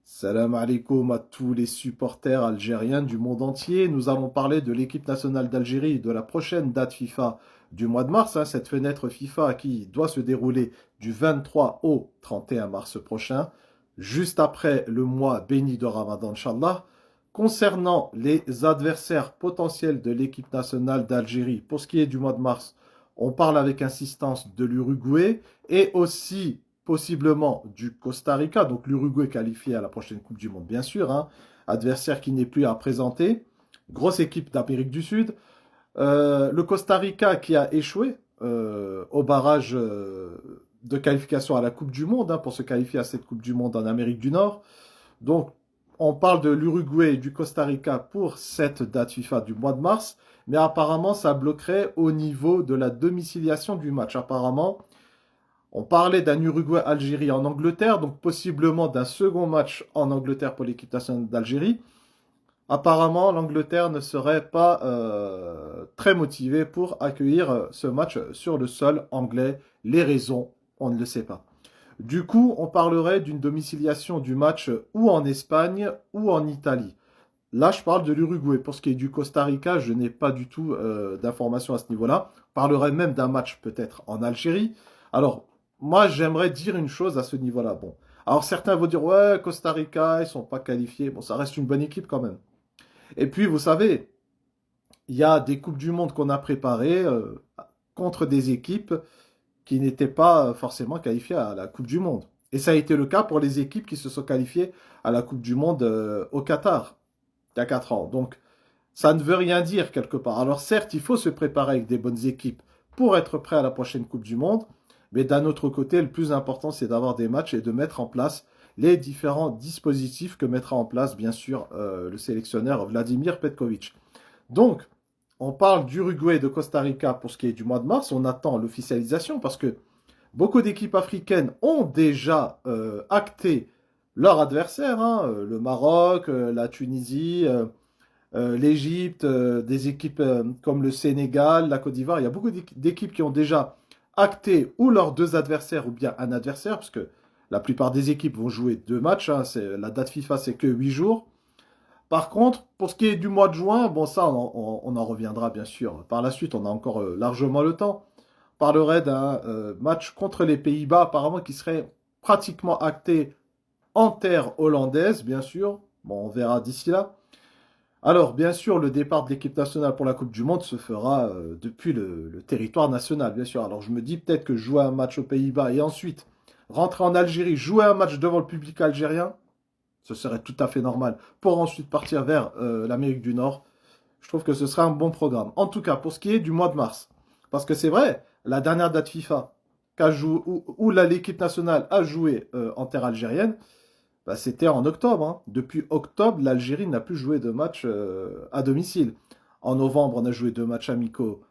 Salam alaikum à tous les supporters algériens du monde entier. Nous allons parler de l'équipe nationale d'Algérie, de la prochaine date FIFA du mois de mars, cette fenêtre FIFA qui doit se dérouler du 23 au 31 mars prochain, juste après le mois béni de Ramadan, Inch'Allah. Concernant les adversaires potentiels de l'équipe nationale d'Algérie, pour ce qui est du mois de mars, on parle avec insistance de l'Uruguay et aussi possiblement du Costa Rica, donc l'Uruguay qualifié à la prochaine Coupe du Monde, bien sûr, adversaire qui n'est plus à présenter, grosse équipe d'Amérique du Sud. Le Costa Rica qui a échoué au barrage de qualification à la Coupe du Monde, pour se qualifier à cette Coupe du Monde en Amérique du Nord. Donc, on parle de l'Uruguay et du Costa Rica pour cette date FIFA du mois de mars, mais apparemment, ça bloquerait au niveau de la domiciliation du match. Apparemment, on parlait d'un Uruguay-Algérie en Angleterre, donc possiblement d'un second match en Angleterre pour l'équipe nationale d'Algérie. Apparemment, l'Angleterre ne serait pas très motivée pour accueillir ce match sur le sol anglais. Les raisons, on ne le sait pas. Du coup, on parlerait d'une domiciliation du match ou en Espagne ou en Italie. Là, je parle de l'Uruguay. Pour ce qui est du Costa Rica, je n'ai pas du tout d'informations à ce niveau-là. On parlerait même d'un match peut-être en Algérie. Alors, moi, j'aimerais dire une chose à ce niveau-là. Bon, alors certains vont dire, ouais, Costa Rica, ils sont pas qualifiés. Bon, ça reste une bonne équipe quand même. Et puis, vous savez, il y a des Coupes du Monde qu'on a préparées contre des équipes qui n'étaient pas forcément qualifiées à la Coupe du Monde. Et ça a été le cas pour les équipes qui se sont qualifiées à la Coupe du Monde au Qatar, il y a 4 ans. Donc, ça ne veut rien dire quelque part. Alors certes, il faut se préparer avec des bonnes équipes pour être prêt à la prochaine Coupe du Monde, mais d'un autre côté, le plus important, c'est d'avoir des matchs et de mettre en place les différents dispositifs que mettra en place, bien sûr, le sélectionneur Vladimir Petkovic. Donc, on parle d'Uruguay et de Costa Rica pour ce qui est du mois de mars. On attend l'officialisation parce que beaucoup d'équipes africaines ont déjà acté leur adversaire, le Maroc, la Tunisie, l'Égypte, des équipes comme le Sénégal, la Côte d'Ivoire. Il y a beaucoup d'équipes qui ont déjà acté ou leurs deux adversaires ou bien un adversaire, parce que la plupart des équipes vont jouer deux matchs. La date FIFA, c'est que 8 jours. Par contre, pour ce qui est du mois de juin, bon, ça, on en reviendra bien sûr. Par la suite, on a encore largement le temps. On parlerait d'un match contre les Pays-Bas, apparemment, qui serait pratiquement acté en terre hollandaise, bien sûr. Bon, on verra d'ici là. Alors, bien sûr, le départ de l'équipe nationale pour la Coupe du Monde se fera depuis le territoire national, bien sûr. Alors, je me dis peut-être que jouer un match aux Pays-Bas et ensuite rentrer en Algérie, jouer un match devant le public algérien, ce serait tout à fait normal pour ensuite partir vers l'Amérique du Nord. Je trouve que ce serait un bon programme. En tout cas, pour ce qui est du mois de mars. Parce que c'est vrai, la dernière date FIFA où l'équipe nationale a joué en terre algérienne, bah, c'était en octobre. Depuis octobre, l'Algérie n'a plus joué de match à domicile. En novembre, on a joué deux matchs amicaux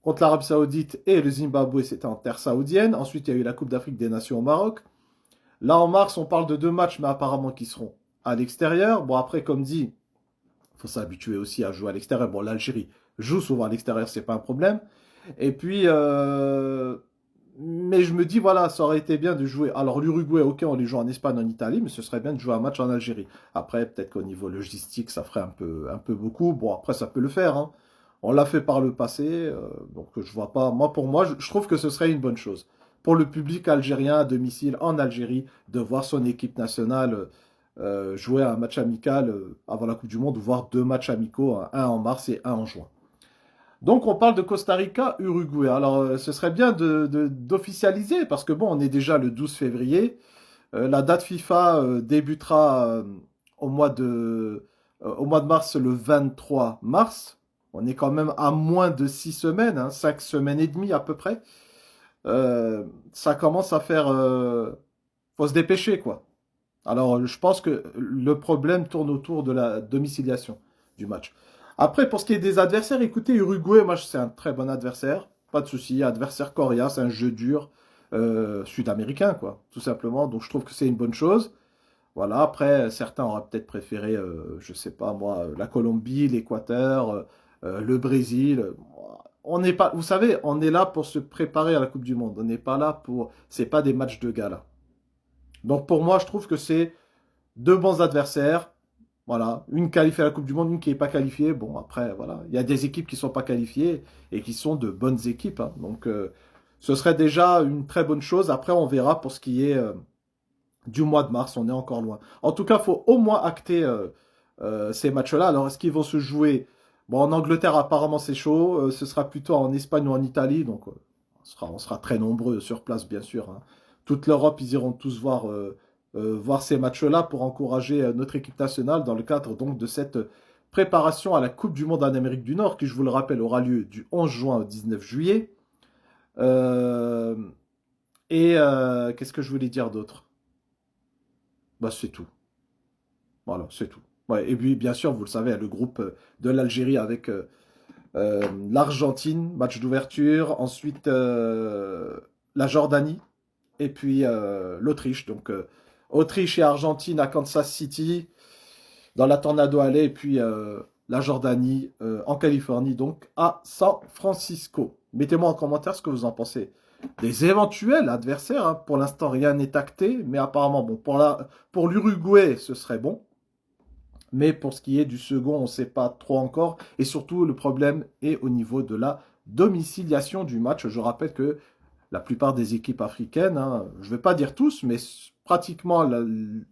contre l'Arabie Saoudite et le Zimbabwe, c'était en terre saoudienne. Ensuite, il y a eu la Coupe d'Afrique des Nations au Maroc. Là, en mars, on parle de deux matchs, mais apparemment qui seront à l'extérieur. Bon, après, comme dit, il faut s'habituer aussi à jouer à l'extérieur. Bon, l'Algérie joue souvent à l'extérieur, c'est pas un problème. Et puis, mais je me dis, voilà, ça aurait été bien de jouer. Alors, l'Uruguay, ok, on les joue en Espagne, en Italie, mais ce serait bien de jouer un match en Algérie. Après, peut-être qu'au niveau logistique, ça ferait un peu beaucoup. Bon, après, ça peut le faire. On l'a fait par le passé, donc je vois pas. Moi, pour moi, je trouve que ce serait une bonne chose pour le public algérien à domicile en Algérie de voir son équipe nationale jouer un match amical avant la Coupe du Monde, ou voir deux matchs amicaux, un en mars et un en juin. Donc on parle de Costa Rica, Uruguay. Alors ce serait bien d'officialiser parce que bon, on est déjà le 12 février. La date FIFA débutera au mois de mars, le 23 mars. On est quand même à moins de 6 semaines, 5 semaines et demie à peu près. Ça commence à faire... faut se dépêcher, quoi. Alors, je pense que le problème tourne autour de la domiciliation du match. Après, pour ce qui est des adversaires, écoutez, Uruguay, moi, c'est un très bon adversaire. Pas de souci. Adversaire coriace, un jeu dur sud-américain, quoi, tout simplement. Donc, je trouve que c'est une bonne chose. Voilà. Après, certains auraient peut-être préféré, je sais pas moi, la Colombie, l'Équateur, le Brésil. On n'est pas, vous savez, on est là pour se préparer à la Coupe du Monde. On n'est pas là pour, c'est pas des matchs de gala. Donc, pour moi, je trouve que c'est deux bons adversaires. Voilà, une qualifiée à la Coupe du Monde, une qui n'est pas qualifiée. Bon, après, voilà, il y a des équipes qui ne sont pas qualifiées et qui sont de bonnes équipes, hein. Donc, ce serait déjà une très bonne chose. Après, on verra pour ce qui est du mois de mars. On est encore loin. En tout cas, il faut au moins acter ces matchs-là. Alors, est-ce qu'ils vont se jouer? Bon, en Angleterre, apparemment, c'est chaud. Ce sera plutôt en Espagne ou en Italie. Donc, on sera très nombreux sur place, bien sûr, hein. Toute l'Europe, ils iront tous voir ces matchs-là pour encourager notre équipe nationale dans le cadre donc de cette préparation à la Coupe du Monde en Amérique du Nord, qui, je vous le rappelle, aura lieu du 11 juin au 19 juillet. Euh, qu'est-ce que je voulais dire d'autre? Bah, c'est tout. Voilà, c'est tout. Ouais, et puis, bien sûr, vous le savez, le groupe de l'Algérie avec l'Argentine, match d'ouverture, ensuite la Jordanie, et puis l'Autriche. Donc, Autriche et Argentine à Kansas City, dans la Tornado Alley, et puis la Jordanie en Californie, donc à San Francisco. Mettez-moi en commentaire ce que vous en pensez. Des éventuels adversaires, hein. Pour l'instant, rien n'est acté, mais apparemment, bon, pour l'Uruguay, ce serait bon. Mais pour ce qui est du second, on ne sait pas trop encore. Et surtout, le problème est au niveau de la domiciliation du match. Je rappelle que la plupart des équipes africaines, hein, je ne vais pas dire tous, mais pratiquement le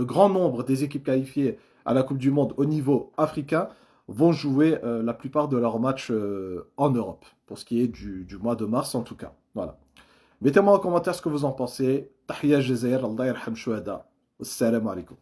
grand nombre des équipes qualifiées à la Coupe du Monde au niveau africain vont jouer la plupart de leurs matchs en Europe, pour ce qui est du mois de mars en tout cas. Voilà. Mettez-moi en commentaire ce que vous en pensez. Tahiyya Jazair, Allah yarham shuhada. Assalamu alaikum.